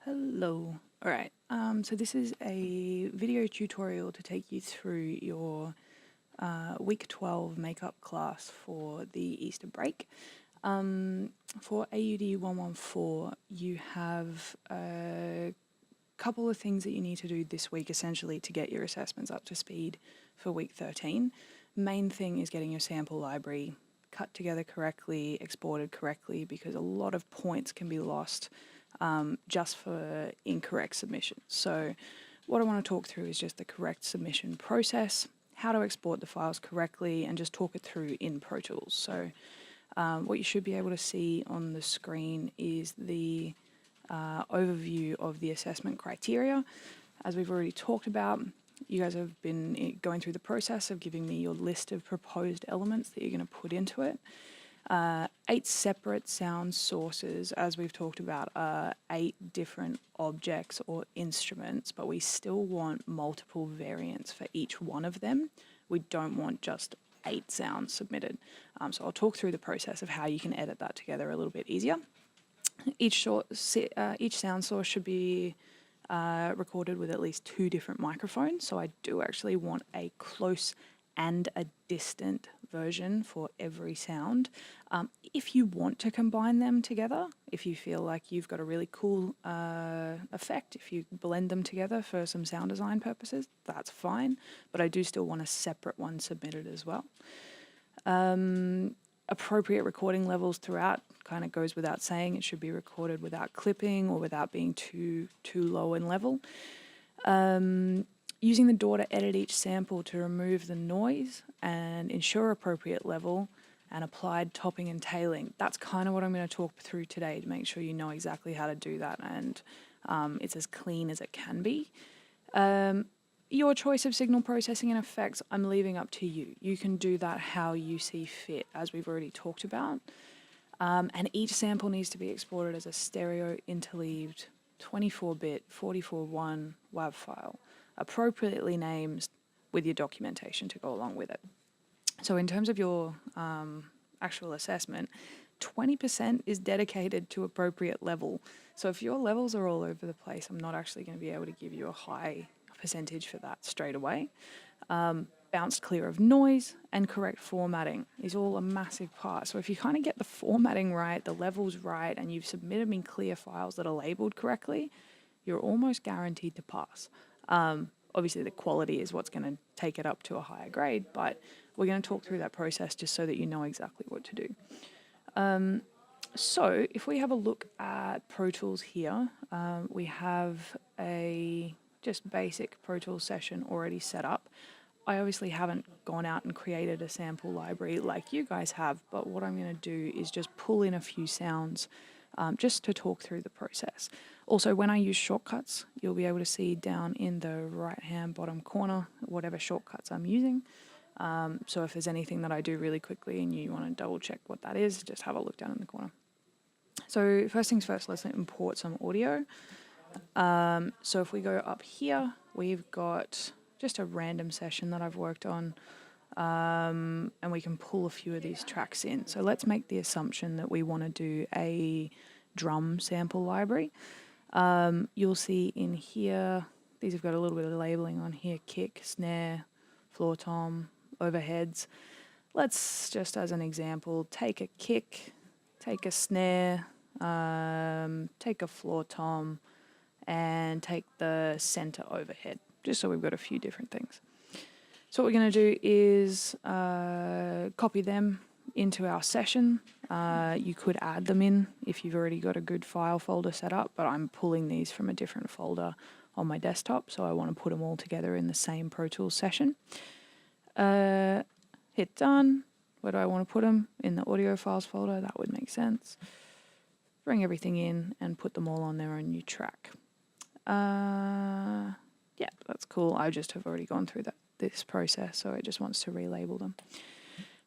Hello. Alright, so this is a video tutorial to take you through your week 12 makeup class for the Easter break. For AUD114, you have a couple of things that you need to do this week essentially to get your assessments up to speed for week 13. Main thing is getting your sample library cut together correctly, exported correctly, because a lot of points can be lost just for incorrect submissions. So what I want to talk through is just the correct submission process, how to export the files correctly, and just talk it through in Pro Tools. So what you should be able to see on the screen is the overview of the assessment criteria. As we've already talked about, you guys have been going through the process of giving me your list of proposed elements that you're going to put into it. 8 separate sound sources, as we've talked about, are 8 different objects or instruments, but we still want multiple variants for each one of them. We don't want just 8 sounds submitted. So I'll talk through the process of how you can edit that together a little bit easier. Each sound source should be recorded with at least 2 different microphones. So I do actually want a close and a distant version for every sound. If you want to combine them together, if you feel like you've got a really cool effect, if you blend them together for some sound design purposes, that's fine, but I do still want a separate one submitted as well. Appropriate recording levels throughout kind of goes without saying. It should be recorded without clipping or without being too low in level. Using the DAW to edit each sample to remove the noise and ensure appropriate level and applied topping and tailing. That's kind of what I'm going to talk through today to make sure you know exactly how to do that and it's as clean as it can be. Your choice of signal processing and effects, I'm leaving up to you. You can do that how you see fit, as we've already talked about. And each sample needs to be exported as a stereo interleaved 24-bit 44.1 WAV file, appropriately named with your documentation to go along with it. So in terms of your actual assessment, 20% is dedicated to appropriate level. So if your levels are all over the place, I'm not actually going to be able to give you a high percentage for that straight away. Bounced clear of noise and correct formatting is all a massive part. So if you kind of get the formatting right, the levels right, and you've submitted me clear files that are labeled correctly, you're almost guaranteed to pass. Obviously the quality is what's going to take it up to a higher grade, but we're going to talk through that process just so that you know exactly what to do. So if we have a look at Pro Tools here, we have a just basic Pro Tools session already set up. I obviously haven't gone out and created a sample library like you guys have, but what I'm going to do is just pull in a few sounds just to talk through the process. Also, when I use shortcuts, you'll be able to see down in the right-hand bottom corner whatever shortcuts I'm using. So if there's anything that I do really quickly and you want to double check what that is, just have a look down in the corner. So first things first, let's import some audio. So if we go up here, we've got just a random session that I've worked on, and we can pull a few of these tracks in. So let's make the assumption that we want to do a drum sample library. You'll see in here, these have got a little bit of labeling on here: kick, snare, floor tom, overheads. Let's just, as an example, take a kick, take a snare, take a floor tom, and take the center overhead, just so we've got a few different things. So what we're going to do is copy them into our session. You could add them in if you've already got a good file folder set up, but I'm pulling these from a different folder on my desktop, so I want to put them all together in the same Pro Tools session. Hit done. Where do I want to put them? In the audio files folder, that would make sense. Bring everything in and put them all on their own new track. Yeah, that's cool. I just have already gone through this process, so it just wants to relabel them.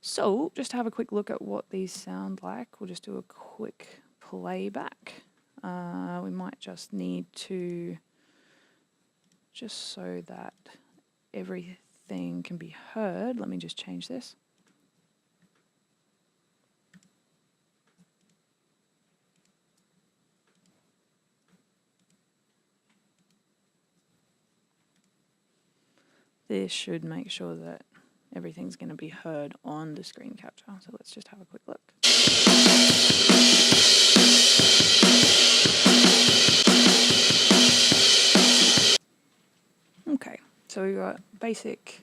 So just to have a quick look at what these sound like, we'll just do a quick playback. We might just need to, just so that everything can be heard, let me just change this. this should make sure that everything's going to be heard on the screen capture. So let's just have a quick look. Okay, so we've got basic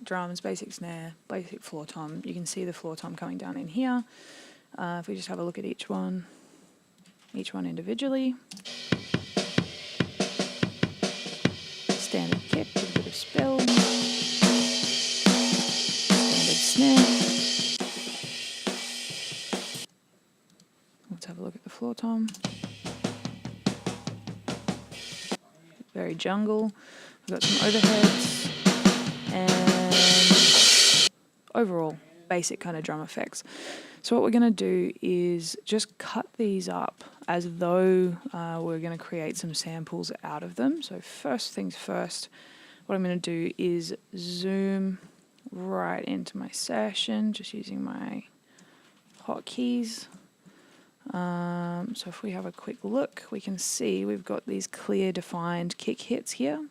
drums, basic snare, basic floor tom. You can see the floor tom coming down in here. If we just have a look at each one individually. Standard kick with a bit of spill. Standard snare. Let's have a look at the floor tom. Very jungle. We've got some overheads and overall basic kind of drum effects. So what we're going to do is just cut these up as though we're going to create some samples out of them. So first things first, what I'm going to do is zoom right into my session, just using my hotkeys. So if we have a quick look, we can see we've got these clear defined kick hits here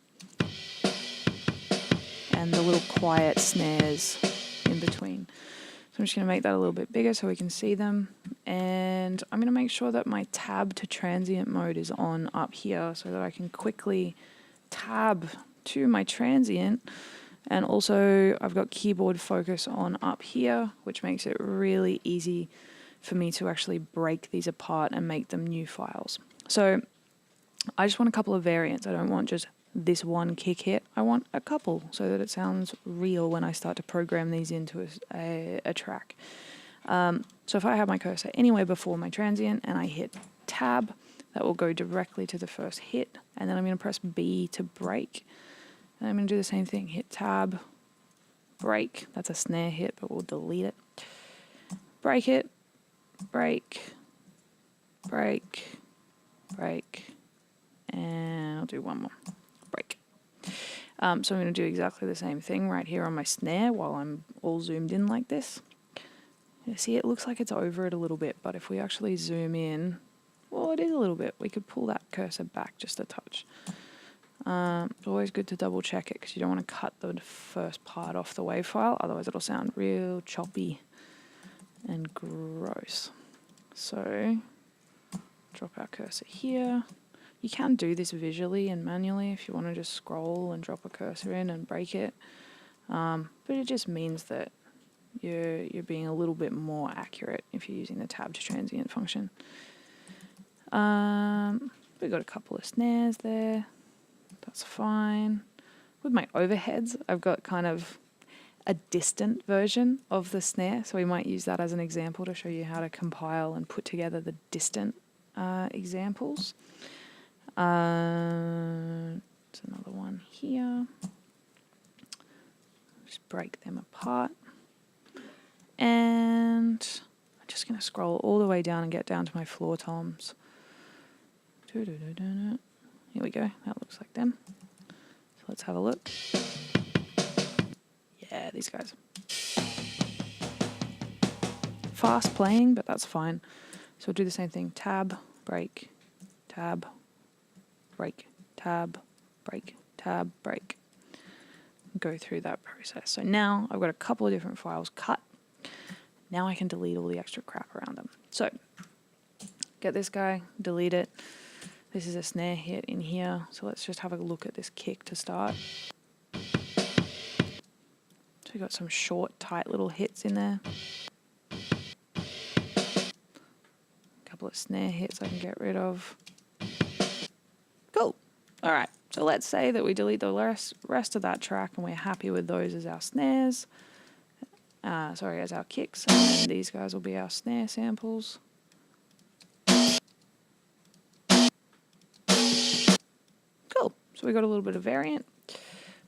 and the little quiet snares in between. So I'm just going to make that a little bit bigger so we can see them, and I'm going to make sure that my tab to transient mode is on up here so that I can quickly tab to my transient, and also I've got keyboard focus on up here, which makes it really easy for me to actually break these apart and make them new files. So I just want a couple of variants. I don't want just this one kick hit. I want a couple so that it sounds real when I start to program these into a track. So if I have my cursor anywhere before my transient and I hit tab, that will go directly to the first hit, and then I'm going to press B to break. And I'm going to do the same thing, hit tab, break. That's a snare hit, but we'll delete it. Break it, break, break, break, and I'll do one more, break. So I'm going to do exactly the same thing right here on my snare while I'm all zoomed in like this. You see, it looks like it's over it a little bit, but if we actually zoom in, well, it is a little bit. We could pull that cursor back just a touch. It's always good to double check it because you don't want to cut the first part off the WAV file, otherwise it'll sound real choppy and gross. So drop our cursor here. You can do this visually and manually if you want to just scroll and drop a cursor in and break it, but it just means that you're being a little bit more accurate if you're using the tab to transient function. We've got a couple of snares there. That's fine. With my overheads, I've got kind of a distant version of the snare, so we might use that as an example to show you how to compile and put together the distant examples. There's another one here. Just break them apart. And I'm just going to scroll all the way down and get down to my floor toms. Here we go. That looks like them. So let's have a look. Yeah, these guys. Fast playing, but that's fine. So we'll do the same thing. Tab, break, tab, break, tab, break, tab, break. Go through that process. So now I've got a couple of different files cut. Now I can delete all the extra crap around them. So get this guy, delete it. This is a snare hit in here. So let's just have a look at this kick to start. So we've got some short, tight little hits in there. A couple of snare hits I can get rid of. Cool. All right. So let's say that we delete the rest of that track and we're happy with those as our snares. As our kicks. And these guys will be our snare samples. Cool. So we got a little bit of variant.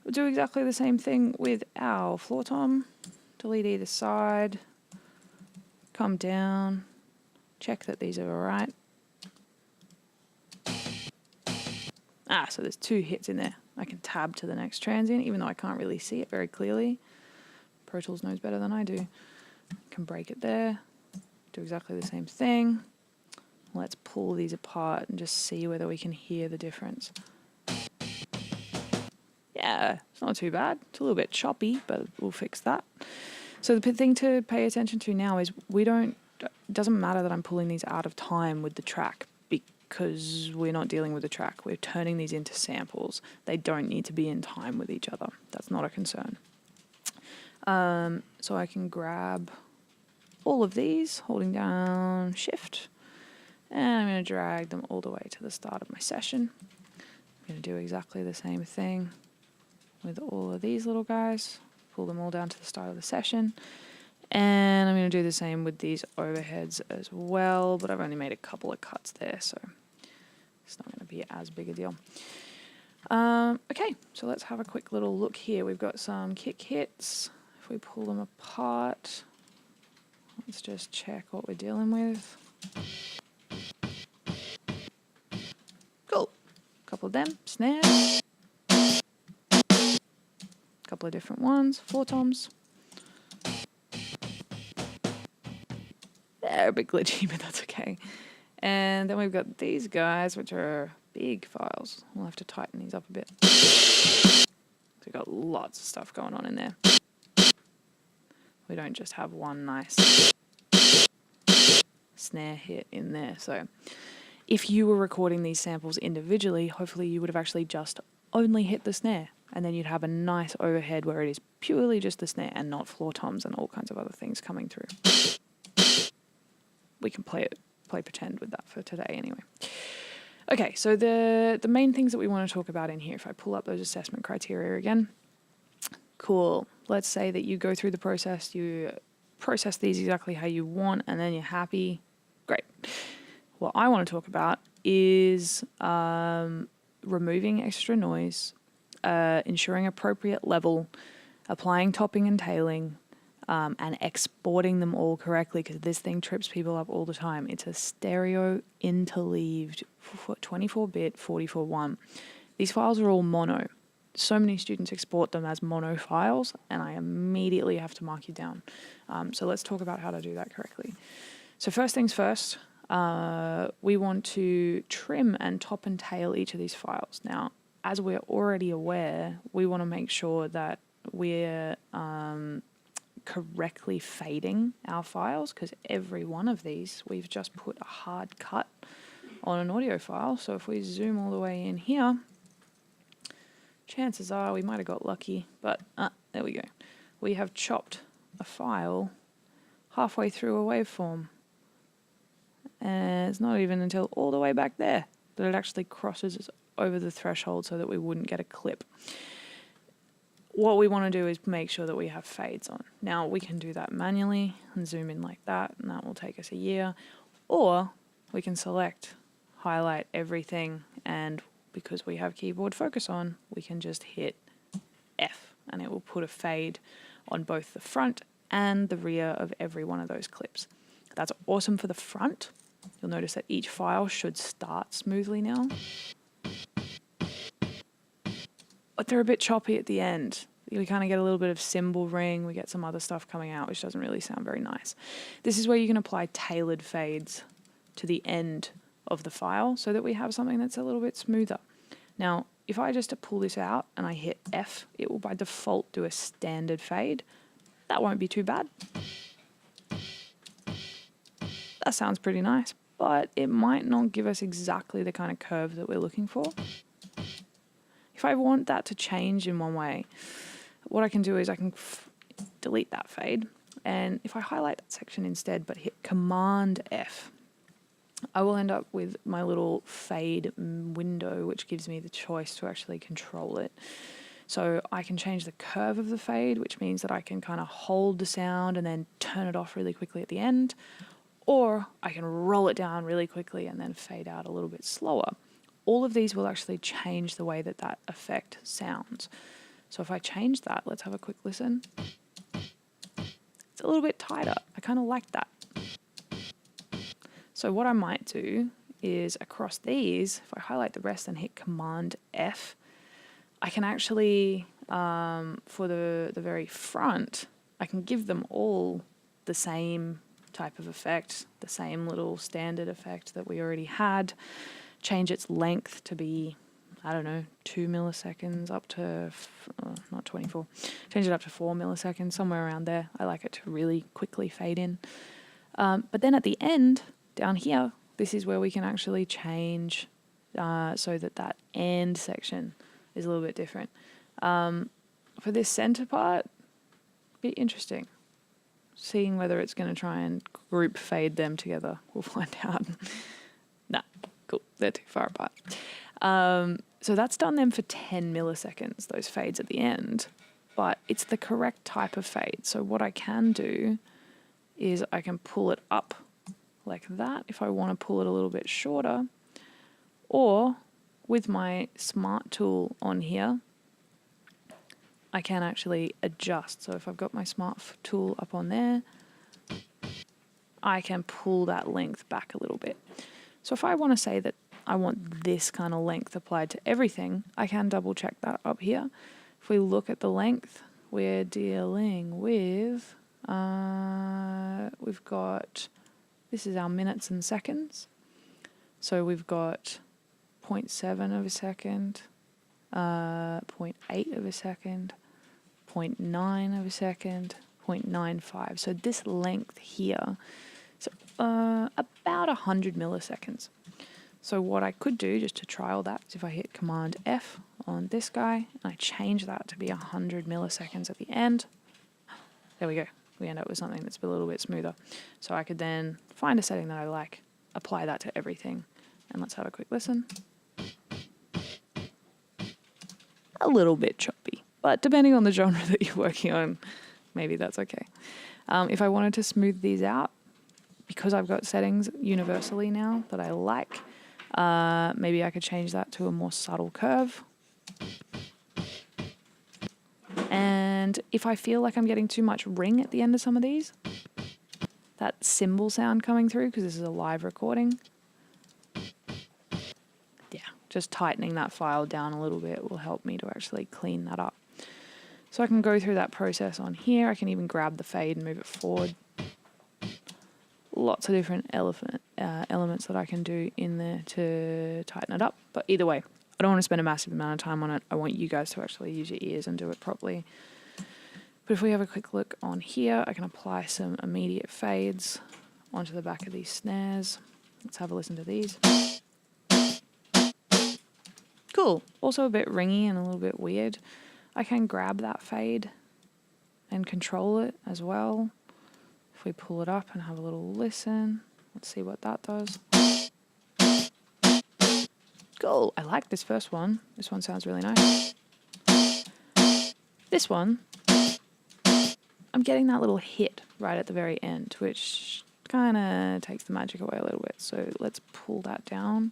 We'll do exactly the same thing with our floor tom. Delete either side. Come down. Check that these are all right. So there's two hits in there. I can tab to the next transient, even though I can't really see it very clearly. Pro Tools knows better than I do. Can break it there. Do exactly the same thing. Let's pull these apart and just see whether we can hear the difference. Yeah, Yeah, it's not too bad. It's a little bit choppy, but we'll fix that. So the thing to pay attention to now is it doesn't matter that I'm pulling these out of time with the track because we're not dealing with the track. We're turning these into samples. They don't need to be in time with each other. That's not a concern. So I can grab all of these, holding down Shift, and I'm going to drag them all the way to the start of my session. I'm going to do exactly the same thing with all of these little guys. Pull them all down to the start of the session. And I'm going to do the same with these overheads as well, but I've only made a couple of cuts there, so it's not going to be as big a deal. Okay, so let's have a quick little look here. We've got some kick hits. If we pull them apart, let's just check what we're dealing with. Cool. A couple of them. Snares. A couple of different ones. 4 toms. They're a bit glitchy, but that's okay. And then we've got these guys, which are big files. We'll have to tighten these up a bit. So we've got lots of stuff going on in there. We don't just have one nice snare hit in there. So if you were recording these samples individually, hopefully you would have actually just only hit the snare, and then you'd have a nice overhead where it is purely just the snare and not floor toms and all kinds of other things coming through. We can play pretend with that for today anyway. Okay, so the main things that we want to talk about in here, if I pull up those assessment criteria again, cool. Let's say that you go through the process, you process these exactly how you want, and then you're happy. Great. What I want to talk about is removing extra noise, ensuring appropriate level, applying topping and tailing, and exporting them all correctly, because this thing trips people up all the time. It's a stereo interleaved 24-bit 44.1. These files are all mono. So many students export them as mono files, and I immediately have to mark you down. So let's talk about how to do that correctly. So first things first, we want to trim and top and tail each of these files. Now, as we're already aware, we want to make sure that we're correctly fading our files, because every one of these, we've just put a hard cut on an audio file. So if we zoom all the way in here, chances are we might have got lucky, but there we go. We have chopped a file halfway through a waveform. And it's not even until all the way back there that it actually crosses over the threshold so that we wouldn't get a clip. What we want to do is make sure that we have fades on. Now, we can do that manually and zoom in like that, and that will take us a year. Or we can select, highlight everything, and because we have keyboard focus on, we can just hit F, and it will put a fade on both the front and the rear of every one of those clips. That's awesome for the front. You'll notice that each file should start smoothly now. But they're a bit choppy at the end. We kind of get a little bit of cymbal ring. We get some other stuff coming out, which doesn't really sound very nice. This is where you can apply tailored fades to the end of the file so that we have something that's a little bit smoother. Now, if I just pull this out and I hit F, it will by default do a standard fade. That won't be too bad. That sounds pretty nice, but it might not give us exactly the kind of curve that we're looking for. If I want that to change in one way, what I can do is I can delete that fade, and if I highlight that section instead but hit Command F, I will end up with my little fade window, which gives me the choice to actually control it. So I can change the curve of the fade, which means that I can kind of hold the sound and then turn it off really quickly at the end, or I can roll it down really quickly and then fade out a little bit slower. All of these will actually change the way that that effect sounds. So if I change that, let's have a quick listen. It's a little bit tighter. I kind of like that. So what I might do is across these, if I highlight the rest and hit Command F, I can actually, for the very front, I can give them all the same type of effect, the same little standard effect that we already had, change its length to be, I don't know, 2 milliseconds up to, not 24, change it up to 4 milliseconds, somewhere around there. I like it to really quickly fade in. But then at the end, down here, this is where we can actually change so that that end section is a little bit different. For this center part, be interesting. Seeing whether it's going to try and group fade them together. We'll find out. Nah, cool. They're too far apart. So that's done them for 10 milliseconds, those fades at the end. But it's the correct type of fade. So what I can do is I can pull it up like that if I want to pull it a little bit shorter. Or with my smart tool on here, I can actually adjust. So if I've got my smart tool up on there, I can pull that length back a little bit. So if I want to say that I want this kind of length applied to everything, I can double check that up here. If we look at the length, we're dealing with, we've got, this is our minutes and seconds. So we've got 0.7 of a second, 0.8 of a second, 0.9 of a second, 0.95. So this length here, so about 100 milliseconds. So what I could do just to trial that is if I hit Command F on this guy and I change that to be 100 milliseconds at the end, there we go. We end up with something that's a little bit smoother. So I could then find a setting that I like, apply that to everything, and let's have a quick listen. A little bit choppy, but depending on the genre that you're working on, maybe that's okay. If I wanted to smooth these out, because I've got settings universally now that I like, maybe I could change that to a more subtle curve. And if I feel like I'm getting too much ring at the end of some of these, that cymbal sound coming through, because this is a live recording, yeah, just tightening that file down a little bit will help me to actually clean that up. So I can go through that process on here. I can even grab the fade and move it forward. Lots of different elements that I can do in there to tighten it up. But either way, I don't want to spend a massive amount of time on it. I want you guys to actually use your ears and do it properly. But if we have a quick look on here, I can apply some immediate fades onto the back of these snares. Let's have a listen to these. Cool. Also a bit ringy and a little bit weird. I can grab that fade and control it as well. If we pull it up and have a little listen, let's see what that does. Cool. I like this first one. This one sounds really nice. This one, I'm getting that little hit right at the very end, which kind of takes the magic away a little bit. So let's pull that down.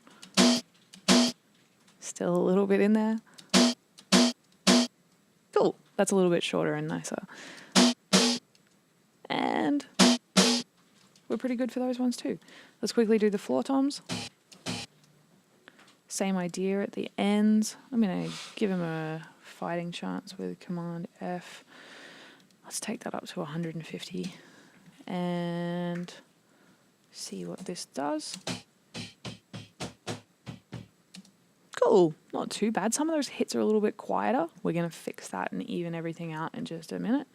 Still a little bit in there. Cool. That's a little bit shorter and nicer. And we're pretty good for those ones too. Let's quickly do the floor toms. Same idea at the ends. I'm going to give him a fighting chance with Command F. Let's take that up to 150 and see what this does. Cool, not too bad. Some of those hits are a little bit quieter. We're going to fix that and even everything out in just a minute.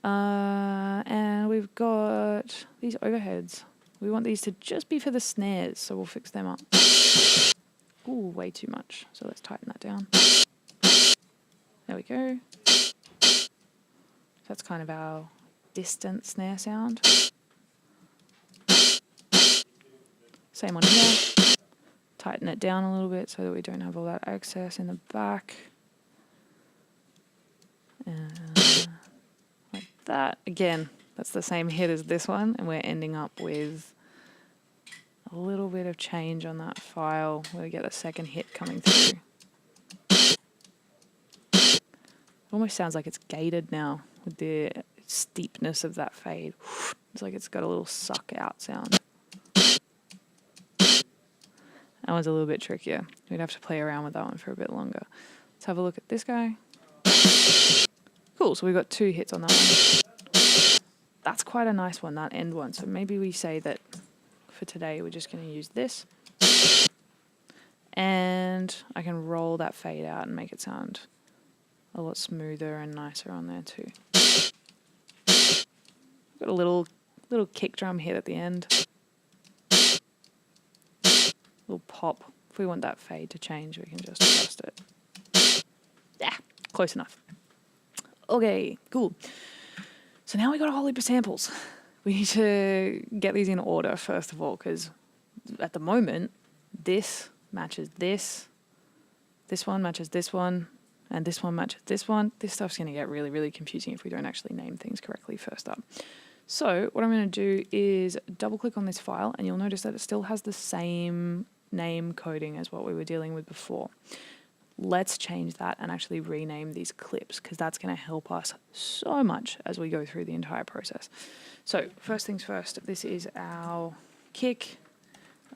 And we've got these overheads. We want these to just be for the snares, so we'll fix them up. Ooh, way too much. So let's tighten that down. There we go. That's kind of our distant snare sound. Same on here. Tighten it down a little bit so that we don't have all that excess in the back. Like that. Again, that's the same hit as this one, and we're ending up with a little bit of change on that file. We'll get a second hit coming through. It almost sounds like it's gated now with the steepness of that fade. It's like it's got a little suck out sound. That one's a little bit trickier. We'd have to play around with that one for a bit longer. Let's have a look at this guy. Cool, so we've got 2 hits on that one. That's quite a nice one, that end one. So maybe we say that for today we're just going to use this. And I can roll that fade out and make it sound a lot smoother and nicer on there too. Got a little kick drum hit at the end. Little pop. If we want that fade to change, we can just adjust it. Yeah, close enough. Okay, cool. So now we got a whole heap of samples. We need to get these in order first of all, because at the moment, this matches this one matches this one, and this one matches this one. This stuff's going to get really, really confusing if we don't actually name things correctly first up. So what I'm going to do is double click on this file, and you'll notice that it still has the same name coding as what we were dealing with before. Let's change that and actually rename these clips, because that's going to help us so much as we go through the entire process. So first things first, this is our kick.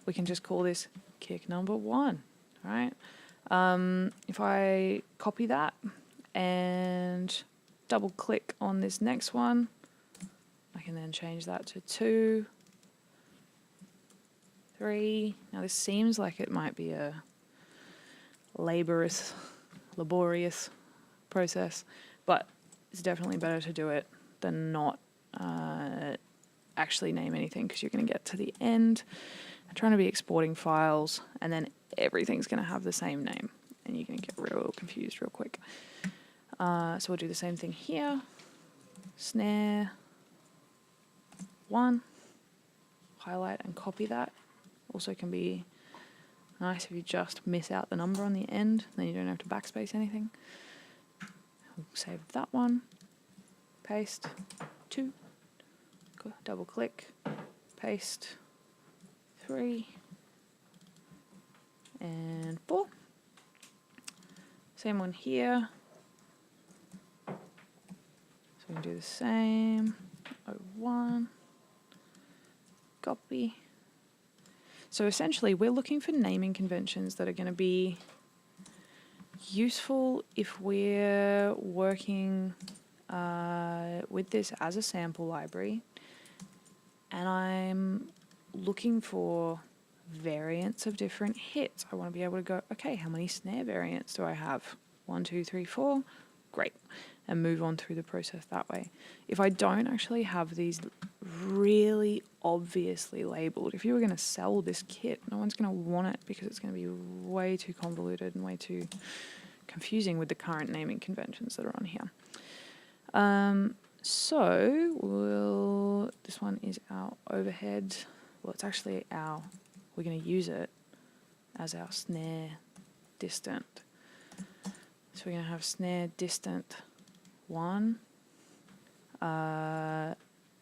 We can just call this kick number 1, all right? If I copy that and double click on this next one, I can then change that to 2, 3. Now this seems like it might be a laborious process, but it's definitely better to do it than not actually name anything, because you're going to get to the end and trying to be exporting files, and then everything's going to have the same name, and you're going to get real confused real quick. So we'll do the same thing here. Snare 1, highlight and copy that. Also can be nice if you just miss out the number on the end, then you don't have to backspace anything. We'll save that one, paste, 2, double click, paste, 3, and 4. Same one here. So we can do the same, 01, copy. So essentially we're looking for naming conventions that are going to be useful if we're working with this as a sample library, and I'm looking for variants of different hits. I want to be able to go, okay, how many snare variants do I have? 1, 2, 3, 4. Great. And move on through the process that way. If I don't actually have these really obviously labeled, if you were going to sell this kit, no one's going to want it, because it's going to be way too convoluted and way too confusing with the current naming conventions that are on here. So this one is our overhead. Well, it's actually we're going to use it as our snare distant. So we're going to have snare distant 1.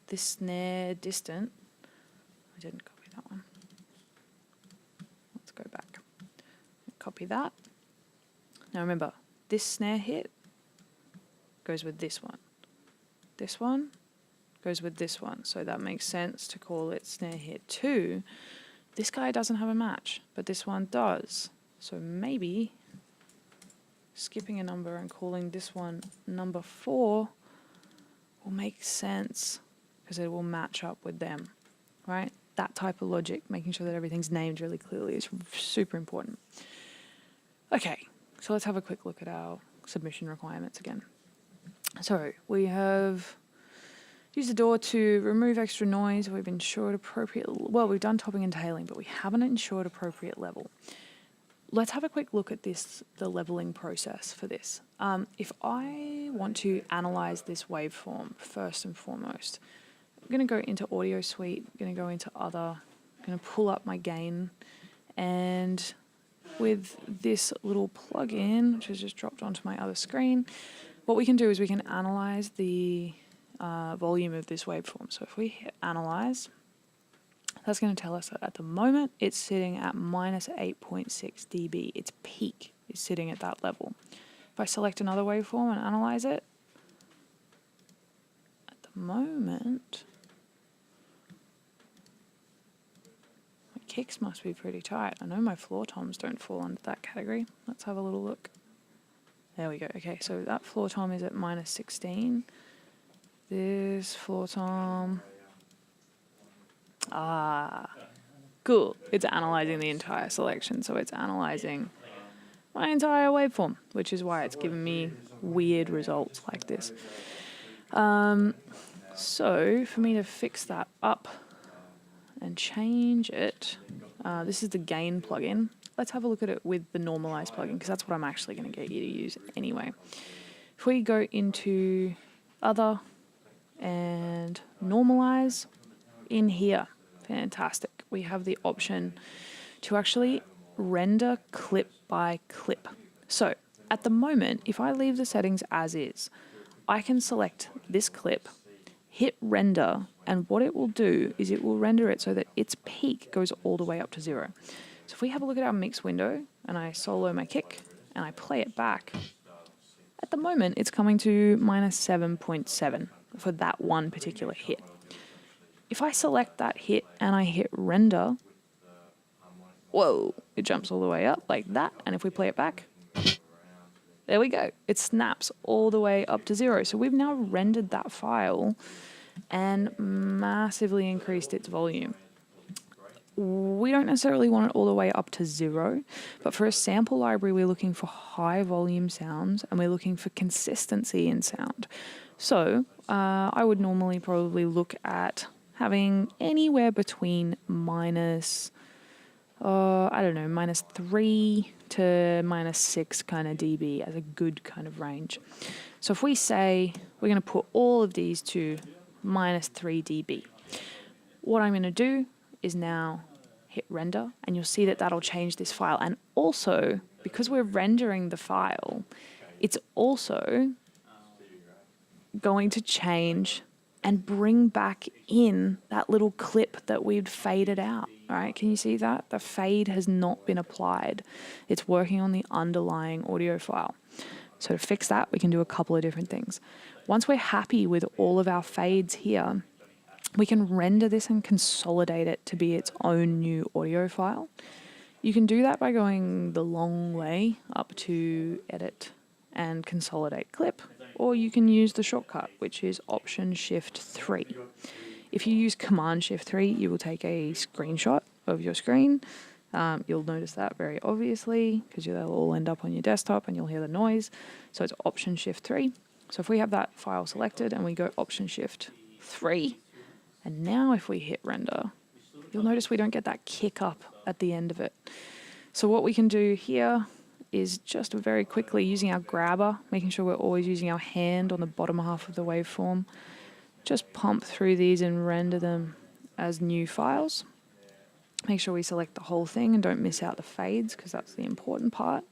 This snare distant, I didn't copy that one. Let's go back. Copy that. Now remember, this snare hit goes with this one. This one goes with this one. So that makes sense to call it snare hit 2. This guy doesn't have a match, but this one does. So maybe skipping a number and calling this one number 4 will make sense, because it will match up with them, right? That type of logic, making sure that everything's named really clearly, is super important. Okay, so let's have a quick look at our submission requirements again. So we have used the DAW to remove extra noise. We've ensured appropriate, well, we've done topping and tailing, but we haven't ensured appropriate level. Let's have a quick look at the leveling process for this. If I want to analyze this waveform first and foremost, I'm going to go into Audio Suite, I'm going to go into Other, I'm going to pull up my gain, and with this little plugin, which has just dropped onto my other screen, what we can do is we can analyze the volume of this waveform. So if we hit Analyze, that's going to tell us that at the moment it's sitting at minus 8.6 dB. Its peak is sitting at that level. If I select another waveform and analyze it, at the moment, my kicks must be pretty tight. I know my floor toms don't fall under that category. Let's have a little look. There we go. Okay, so that floor tom is at minus 16. This floor tom, Cool. It's analyzing the entire selection, so it's analyzing my entire waveform, which is why it's giving me weird results like this. So for me to fix that up and change it, this is the gain plugin. Let's have a look at it with the normalize plugin, because that's what I'm actually going to get you to use anyway. If we go into other and normalize in here, fantastic. We have the option to actually render clip by clip. So at the moment, if I leave the settings as is, I can select this clip, hit render, and what it will do is it will render it so that its peak goes all the way up to 0. So if we have a look at our mix window and I solo my kick and I play it back, at the moment it's coming to minus 7.7 for that one particular hit. If I select that hit and I hit render, whoa, it jumps all the way up like that. And if we play it back, there we go. It snaps all the way up to 0. So we've now rendered that file and massively increased its volume. We don't necessarily want it all the way up to 0, but for a sample library, we're looking for high volume sounds and we're looking for consistency in sound. So I would normally probably look at having anywhere between minus 3 to minus 6 kind of dB as a good kind of range. So if we say we're going to put all of these to minus 3 dB, what I'm going to do is now hit render, and you'll see that that'll change this file. And also, because we're rendering the file, it's also going to change and bring back in that little clip that we'd faded out. All right, can you see that? The fade has not been applied. It's working on the underlying audio file. So to fix that, we can do a couple of different things. Once we're happy with all of our fades here, we can render this and consolidate it to be its own new audio file. You can do that by going the long way up to edit and consolidate clip, or you can use the shortcut, which is Option Shift 3. If you use Command Shift 3, you will take a screenshot of your screen. You'll notice that very obviously because they'll all end up on your desktop and you'll hear the noise. So it's Option Shift 3. So if we have that file selected and we go Option Shift 3, and now if we hit render, you'll notice we don't get that kick up at the end of it. So what we can do here is just very quickly using our grabber, making sure we're always using our hand on the bottom half of the waveform, just pump through these and render them as new files. Make sure we select the whole thing and don't miss out the fades because that's the important part.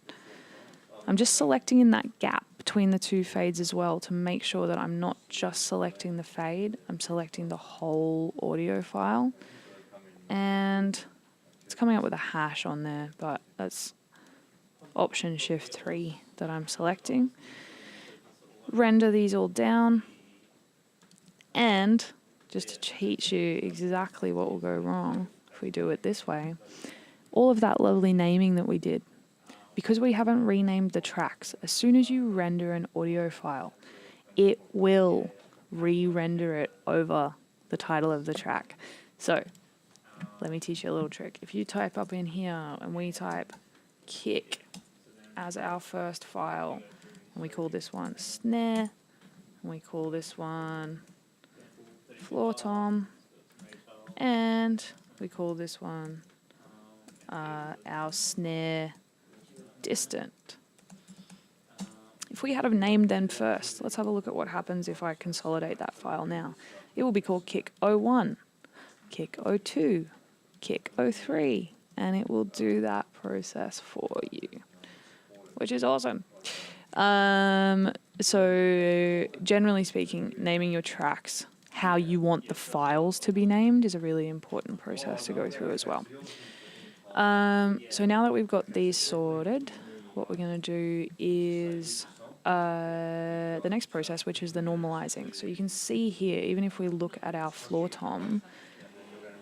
I'm just selecting in that gap between the two fades as well to make sure that I'm not just selecting the fade, I'm selecting the whole audio file. And it's coming up with a hash on there, but that's Option Shift 3 that I'm selecting. Render these all down. And just to teach you exactly what will go wrong if we do it this way, all of that lovely naming that we did, because we haven't renamed the tracks, as soon as you render an audio file, it will re-render it over the title of the track. So let me teach you a little trick. If you type up in here and we type kick as our first file, and we call this one snare, and we call this one floor tom, and we call this one our snare distant. If we had have named them first, let's have a look at what happens if I consolidate that file now. It will be called kick 01, kick 02, kick 03, and it will do that process for you, which is awesome. So generally speaking, naming your tracks, how you want the files to be named is a really important process to go through as well. So now that we've got these sorted, what we're going to do is the next process, which is the normalizing. So you can see here, even if we look at our floor tom,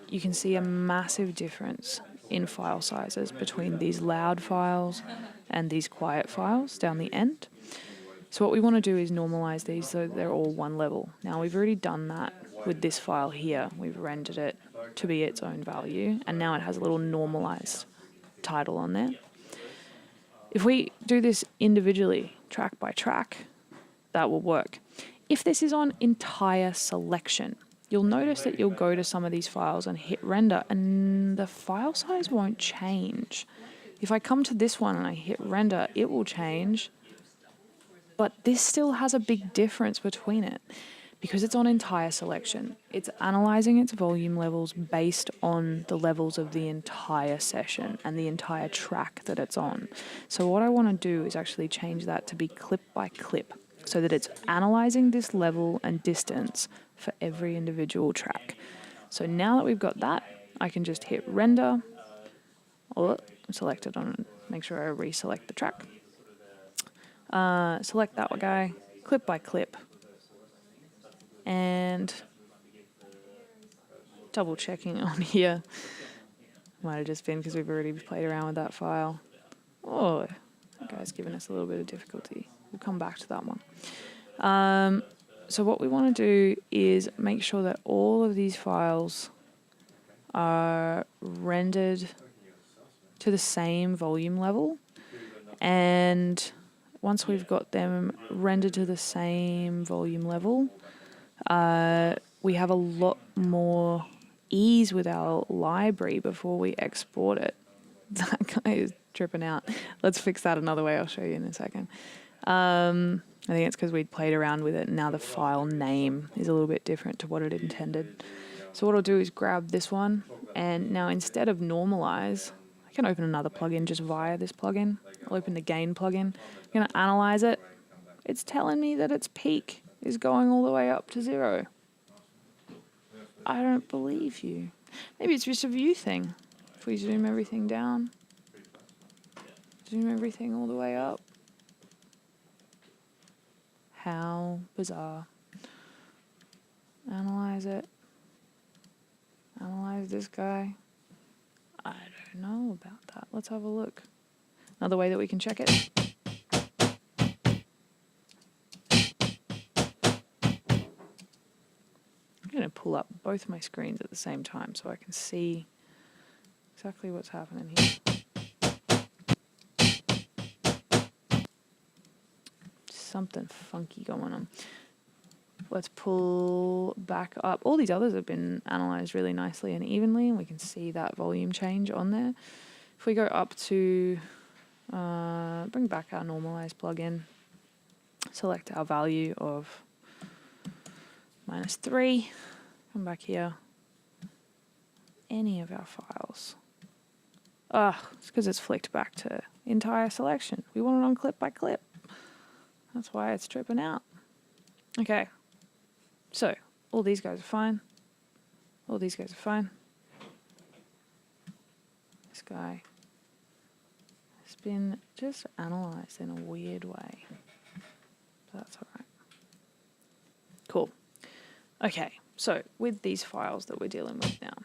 you can see a massive difference in file sizes between these loud files and these quiet files down the end. So what we want to do is normalize these so they're all one level. Now we've already done that with this file here. We've rendered it to be its own value, and now it has a little normalized title on there. If we do this individually, track by track, that will work. If this is on entire selection, you'll notice that you'll go to some of these files and hit render, and the file size won't change. If I come to this one and I hit render, it will change, but this still has a big difference between it because it's on entire selection. It's analyzing its volume levels based on the levels of the entire session and the entire track that it's on. So what I want to do is actually change that to be clip by clip so that it's analyzing this level and distance for every individual track. So now that we've got that, I can just hit render, select it on, make sure I reselect the track. Select that guy, clip by clip, and double checking on here. Might have just been because we've already played around with that file. Oh, that guy's given us a little bit of difficulty. We'll come back to that one. So what we want to do is make sure that all of these files are rendered to the same volume level, and once we've got them rendered to the same volume level, we have a lot more ease with our library before we export it. That guy is tripping out. Let's fix that another way. I'll show you in a second. I think it's because we'd played around with it and now the file name is a little bit different to what it intended. So what I'll do is grab this one, and now instead of normalize, I can open another plugin just via this plugin. I'll open the gain plugin. I'm going to analyze it. It's telling me that its peak is going all the way up to 0. I don't believe you. Maybe it's just a view thing. If we zoom everything down, zoom everything all the way up. How bizarre. Analyze it. Analyze this guy. I don't know about that. Let's have a look. Another way that we can check it. I'm going to pull up both my screens at the same time so I can see exactly what's happening here. Something funky going on. Let's pull back up. All these others have been analyzed really nicely and evenly, and we can see that volume change on there. If we go up to bring back our normalize plugin, select our value of -3, come back here, any of our files. It's because it's flicked back to entire selection. We want it on clip by clip. That's why it's tripping out. Okay, so all these guys are fine. All these guys are fine. This guy has been just analyzed in a weird way. But that's all right. Cool. Okay, so with these files that we're dealing with now,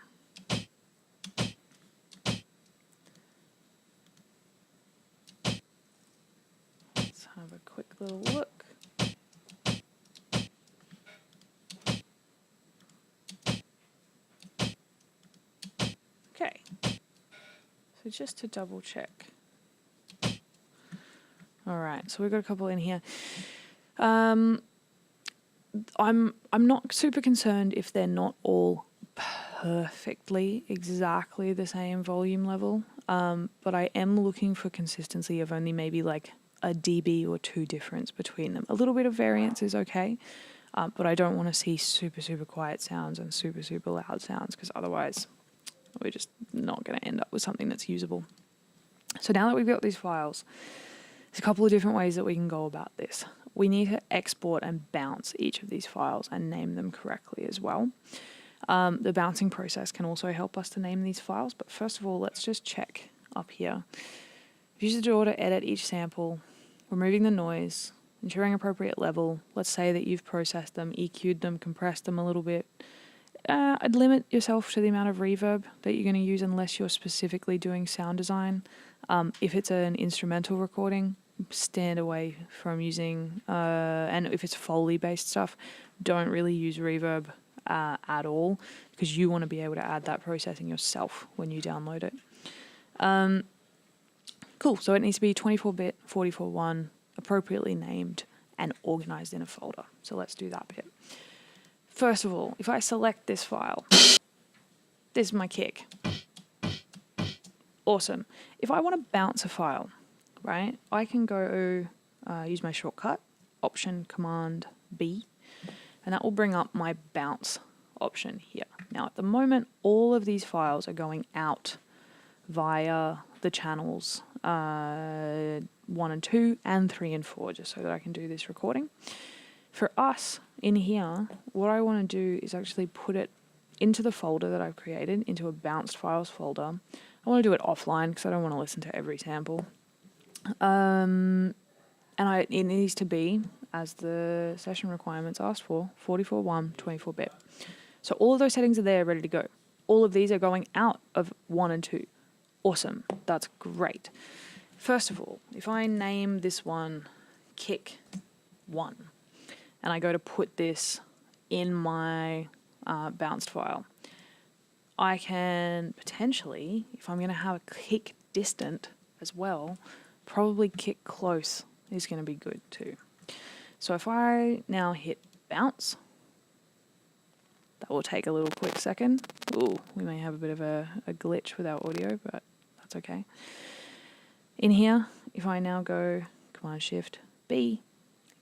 let's have a quick little look. Okay, so just to double check. All right, so we've got a couple in here. I'm not super concerned if they're not all perfectly exactly the same volume level, but I am looking for consistency of only maybe like a dB or 2 difference between them. A little bit of variance is okay, but I don't want to see super, super quiet sounds and super, super loud sounds, because otherwise we're just not going to end up with something that's usable. So now that we've got these files, there's a couple of different ways that we can go about this. We need to export and bounce each of these files and name them correctly as well. The bouncing process can also help us to name these files, but first of all, let's just check up here. Use the drawer to edit each sample, removing the noise, ensuring appropriate level. Let's say that you've processed them, EQ'd them, compressed them a little bit. I'd limit yourself to the amount of reverb that you're going to use unless you're specifically doing sound design. If it's an instrumental recording, stand away from using, and if it's Foley-based stuff, don't really use reverb. at all, because you want to be able to add that processing yourself when you download it. Cool, so it needs to be 24-bit, 44.1, appropriately named, and organized in a folder. So let's do that bit. First of all, if I select this file, this is my kick. Awesome. If I want to bounce a file, right, I can go use my shortcut, Option Command B, and that will bring up my bounce option here. Now, at the moment, all of these files are going out via the channels 1 and 2 and 3 and 4, just so that I can do this recording. For us in here, what I want to do is actually put it into the folder that I've created, into a bounced files folder. I want to do it offline because I don't want to listen to every sample. And it needs to be, as the session requirements asked for, 44.1, 24-bit. So all of those settings are there, ready to go. All of these are going out of 1 and 2. Awesome, that's great. First of all, if I name this one Kick 1, and I go to put this in my bounced file, I can potentially, if I'm going to have a kick distant as well, probably kick close is going to be good too. So if I now hit bounce, that will take a little quick second. Ooh, we may have a bit of a glitch with our audio, but that's okay. In here, if I now go Command-Shift-B,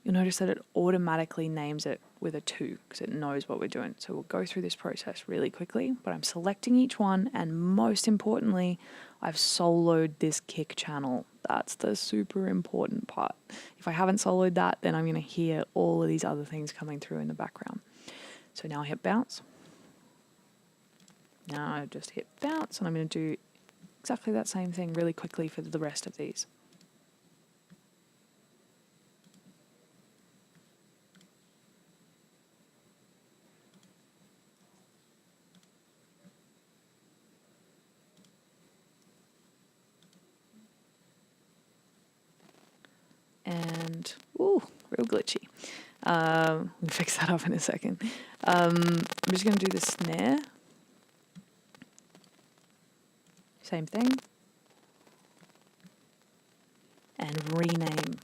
you'll notice that it automatically names it with a 2 because it knows what we're doing. So we'll go through this process really quickly, but I'm selecting each one, and most importantly, I've soloed this kick channel. That's the super important part. If I haven't soloed that, then I'm going to hear all of these other things coming through in the background. So now I hit bounce. Now I just hit bounce, and I'm going to do exactly that same thing really quickly for the rest of these. And, ooh, real glitchy. We'll fix that up in a second. I'm just going to do the snare. Same thing. And rename.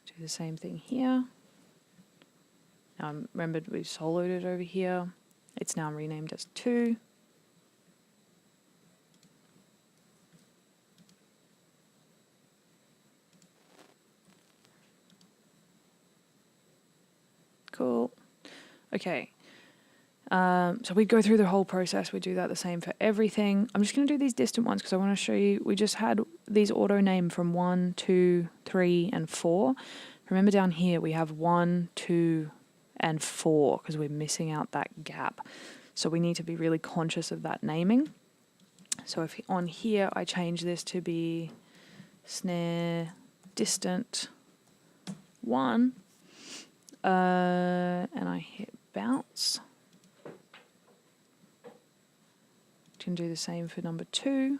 Do the same thing here. Now, remember, we've soloed it over here. It's now renamed as 2. Cool. Okay. So we go through the whole process. We do that the same for everything. I'm just going to do these distant ones because I want to show you. We just had these auto name from 1, 2, 3, and 4. Remember down here we have 1, 2, and 4 because we're missing out that gap. So we need to be really conscious of that naming. So if on here I change this to be snare distant 1, and I hit bounce. Can do the same for number 2.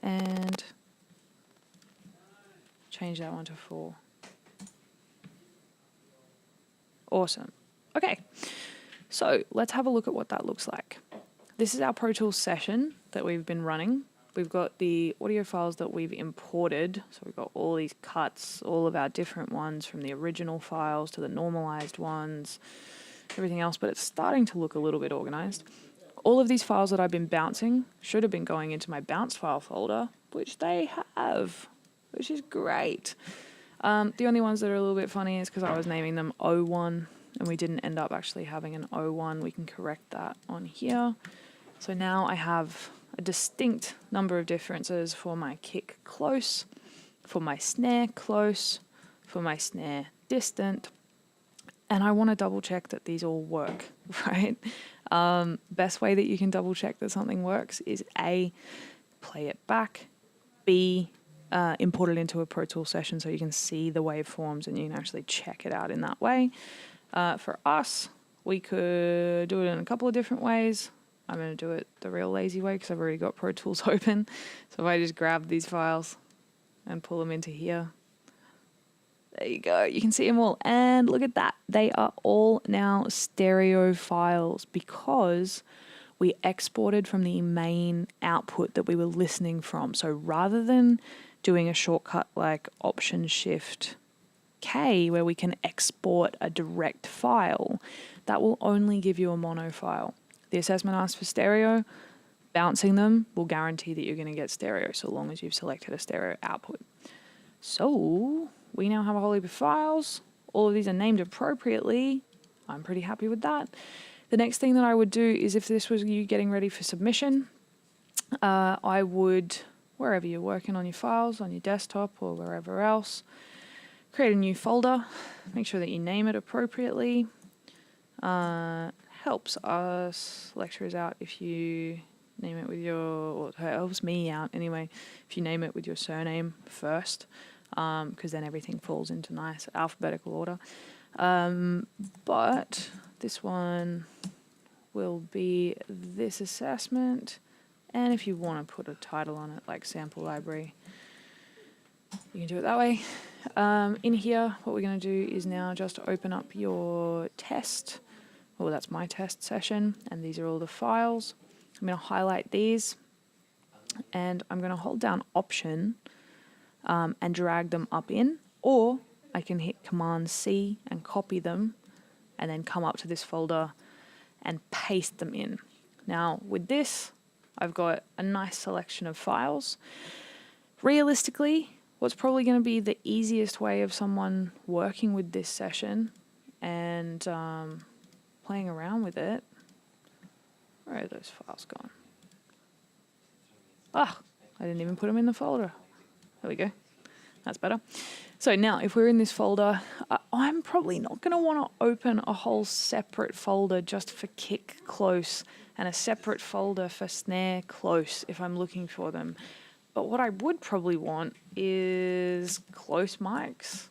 And change that one to 4. Awesome. Okay, so let's have a look at what that looks like. This is our Pro Tools session that we've been running. We've got the audio files that we've imported. So we've got all these cuts, all of our different ones from the original files to the normalized ones, everything else, but it's starting to look a little bit organized. All of these files that I've been bouncing should have been going into my bounced file folder, which they have, which is great. The only ones that are a little bit funny is because I was naming them O1 and we didn't end up actually having an O1. We can correct that on here. So now I have a distinct number of differences for my kick close, for my snare close, for my snare distant, and I want to double check that these all work, right? Best way that you can double check that something works is A, play it back, B, import it into a Pro Tools session so you can see the waveforms and you can actually check it out in that way. For us, we could do it in a couple of different ways. I'm going to do it the real lazy way because I've already got Pro Tools open. So if I just grab these files and pull them into here, there you go. You can see them all. And look at that. They are all now stereo files because we exported from the main output that we were listening from. So rather than doing a shortcut like Option Shift K where we can export a direct file, that will only give you a mono file. The assessment asks for stereo. Bouncing them will guarantee that you're going to get stereo so long as you've selected a stereo output. So we now have a whole heap of files. All of these are named appropriately. I'm pretty happy with that. The next thing that I would do is if this was you getting ready for submission, I would, wherever you're working on your files, on your desktop or wherever else, create a new folder. Make sure that you name it appropriately. Helps us lecturers out if you name it with your, or it helps me out anyway, if you name it with your surname first, because then everything falls into nice alphabetical order. But this one will be this assessment, and if you want to put a title on it like Sample Library, you can do it that way. In here, what we're going to do is now just open up your test. Well, that's my test session, and these are all the files. I'm going to highlight these, and I'm going to hold down Option and drag them up in, or I can hit Command C and copy them, and then come up to this folder and paste them in. Now, with this, I've got a nice selection of files. Realistically, what's probably going to be the easiest way of someone working with this session and playing around with it. Where are those files gone? Ah, I didn't even put them in the folder. There we go. That's better. So now if we're in this folder, I'm probably not going to want to open a whole separate folder just for kick close and a separate folder for snare close if I'm looking for them. But what I would probably want is close mics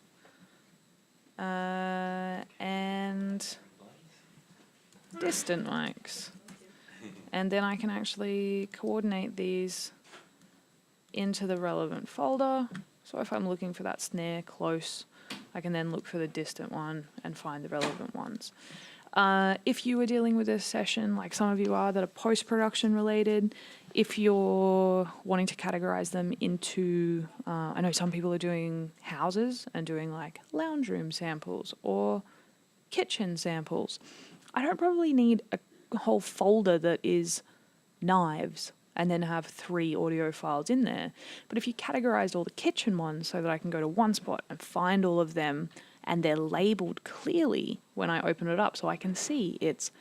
and distant mics. And then I can actually coordinate these into the relevant folder. So if I'm looking for that snare close, I can then look for the distant one and find the relevant ones. If you were dealing with a session, like some of you are, that are post-production related, if you're wanting to categorize them into, I know some people are doing houses and doing like lounge room samples or kitchen samples. I don't probably need a whole folder that is knives and then have 3 audio files in there. But if you categorized all the kitchen ones so that I can go to one spot and find all of them and they're labeled clearly when I open it up so I can see it's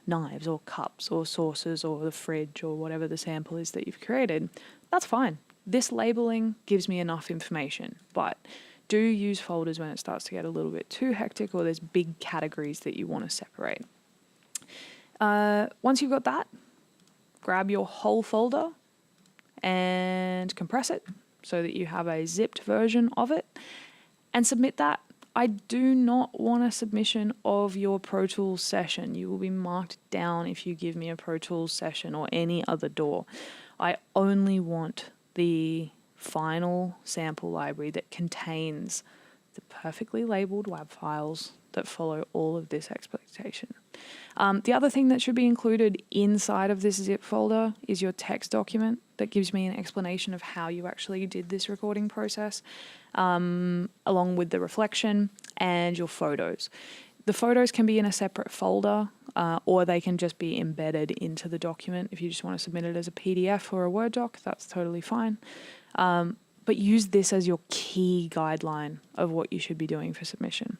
knives or cups or saucers or the fridge or whatever the sample is that you've created, that's fine. This labeling gives me enough information, but do use folders when it starts to get a little bit too hectic or there's big categories that you want to separate. Once you've got that, grab your whole folder and compress it so that you have a zipped version of it and submit that. I do not want a submission of your Pro Tools session. You will be marked down if you give me a Pro Tools session or any other DAW. I only want the final sample library that contains the perfectly labeled WAV files that follow all of this expectation. The other thing that should be included inside of this zip folder is your text document that gives me an explanation of how you actually did this recording process, along with the reflection and your photos. The photos can be in a separate folder, or they can just be embedded into the document. If you just want to submit it as a PDF or a Word doc, that's totally fine. But use this as your key guideline of what you should be doing for submission.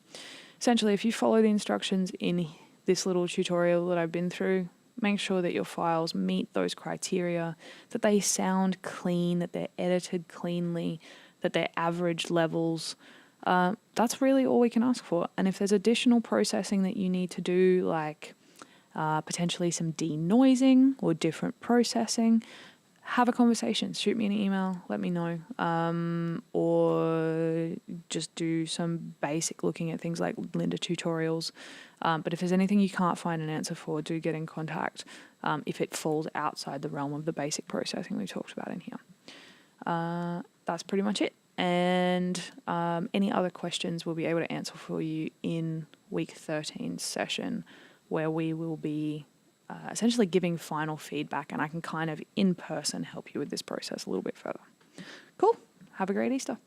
Essentially, if you follow the instructions in this little tutorial that I've been through, make sure that your files meet those criteria, that they sound clean, that they're edited cleanly, that they're average levels. That's really all we can ask for. And if there's additional processing that you need to do, like potentially some denoising or different processing, have a conversation, shoot me an email, let me know, or just do some basic looking at things like Lynda tutorials. But if there's anything you can't find an answer for, do get in contact if it falls outside the realm of the basic processing we talked about in here. That's pretty much it. And any other questions we'll be able to answer for you in week 13 session, where we will be essentially giving final feedback, and I can kind of in person help you with this process a little bit further. Cool. Have a great Easter.